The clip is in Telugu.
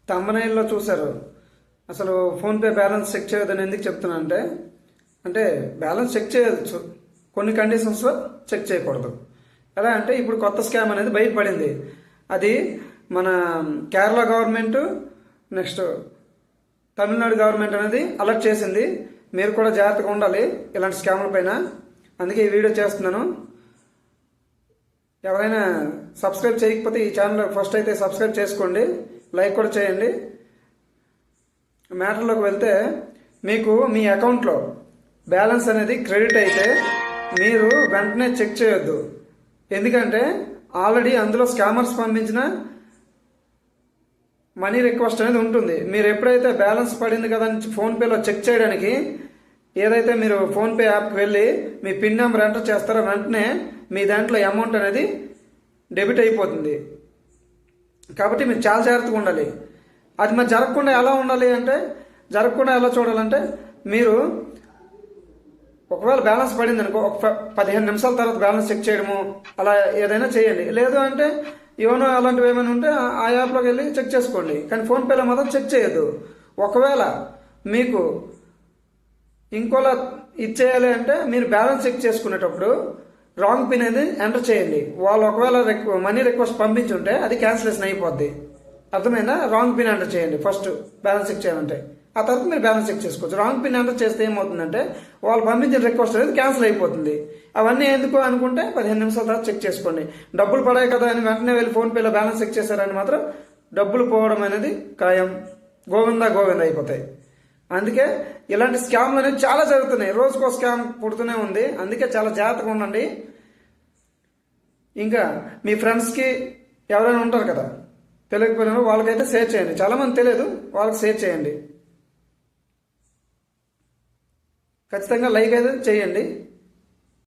తమ్మనైల్లో చూశారు. అసలు ఫోన్పే బ్యాలెన్స్ చెక్ చేయొద్దని ఎందుకు చెప్తున్నా అంటే బ్యాలెన్స్ చెక్ చేయొచ్చు, కొన్ని కండిషన్స్లో చెక్ చేయకూడదు. ఎలా అంటే ఇప్పుడు కొత్త స్కామ్ అనేది బయటపడింది. అది మన Kerala government next Tamil Nadu government అనేది అలర్ట్ చేసింది. మీరు కూడా జాగ్రత్తగా ఉండాలి ఇలాంటి స్కామ్ల పైన. అందుకే ఈ వీడియో చేస్తున్నాను. ఎవరైనా సబ్స్క్రైబ్ చేయకపోతే ఈ ఛానల్ ఫస్ట్ అయితే సబ్స్క్రైబ్ చేసుకోండి, లైక్ కూడా చేయండి. మ్యాటర్లోకి వెళ్తే, మీకు మీ అకౌంట్లో బ్యాలెన్స్ అనేది క్రెడిట్ అయితే మీరు వెంటనే చెక్ చేయొద్దు. ఎందుకంటే ఆల్రెడీ అందులో స్కామర్స్ పంపించిన మనీ రిక్వెస్ట్ అనేది ఉంటుంది. మీరు ఎప్పుడైతే బ్యాలెన్స్ పడింది కదా అని ఫోన్పేలో చెక్ చేయడానికి ఏదైతే మీరు ఫోన్పే యాప్కి వెళ్ళి మీ పిన్ నెంబర్ ఎంటర్ చేస్తారో వెంటనే మీ దాంట్లో అమౌంట్ అనేది డెబిట్ అయిపోతుంది. కాబట్టి మీరు చాలా జాగ్రత్తగా ఉండాలి. అది మరి జరగకుండా ఎలా ఉండాలి అంటే, జరగకుండా ఎలా చూడాలంటే, మీరు ఒకవేళ బ్యాలెన్స్ పడింది అనుకో, ఒక 15 నిమిషాల తర్వాత బ్యాలెన్స్ చెక్ చేయడము అలా ఏదైనా చేయండి. లేదు అంటే యోనో అలాంటివి ఏమైనా ఉంటే ఆ యాప్లోకి వెళ్ళి చెక్ చేసుకోండి. కానీ ఫోన్పేలో మాత్రం చెక్ చేయొద్దు. ఒకవేళ మీకు ఇంకోలా ఇచ్చేయాలి అంటే మీరు బ్యాలెన్స్ చెక్ చేసుకునేటప్పుడు రాంగ్ పిన్ అనేది ఎంటర్ చేయండి. వాళ్ళు ఒకవేళ మనీ రిక్వెస్ట్ పంపించుంటే అది క్యాన్సిలేషన్ అయిపోద్ది. అర్థమైందా? రాంగ్ పిన్ ఎంటర్ చేయండి ఫస్ట్ బ్యాలెన్స్ చెక్ చేయాలంటే. ఆ తర్వాత మీరు బ్యాలెన్స్ చెక్ చేసుకోవచ్చు. రాంగ్ పిన్ ఎంటర్ చేస్తే ఏమవుతుందంటే వాళ్ళు పంపించిన రిక్వెస్ట్ అనేది క్యాన్సిల్ అయిపోతుంది. అవన్నీ ఎందుకు అనుకుంటే 15 నిమిషాల తర్వాత చెక్ చేసుకోండి. డబ్బులు పడాయి కదా అని వెంటనే వెళ్ళి ఫోన్పేలో బ్యాలెన్స్ చెక్ చేశారని మాత్రం డబ్బులు పోవడం అనేది ఖాయం. గోవిందా అయిపోతాయి. అందుకే ఇలాంటి స్కామ్లు అనేవి చాలా జరుగుతున్నాయి. రోజుకో స్కామ్ పుడుతూనే ఉంది. అందుకే చాలా జాగ్రత్తగా ఉండండి. ఇంకా మీ ఫ్రెండ్స్కి ఎవరైనా ఉంటారు కదా తెలియకపోయినా వాళ్ళకైతే షేర్ చేయండి. చాలామంది తెలియదు, వాళ్ళకి షేర్ చేయండి. ఖచ్చితంగా లైక్ అయితే చేయండి.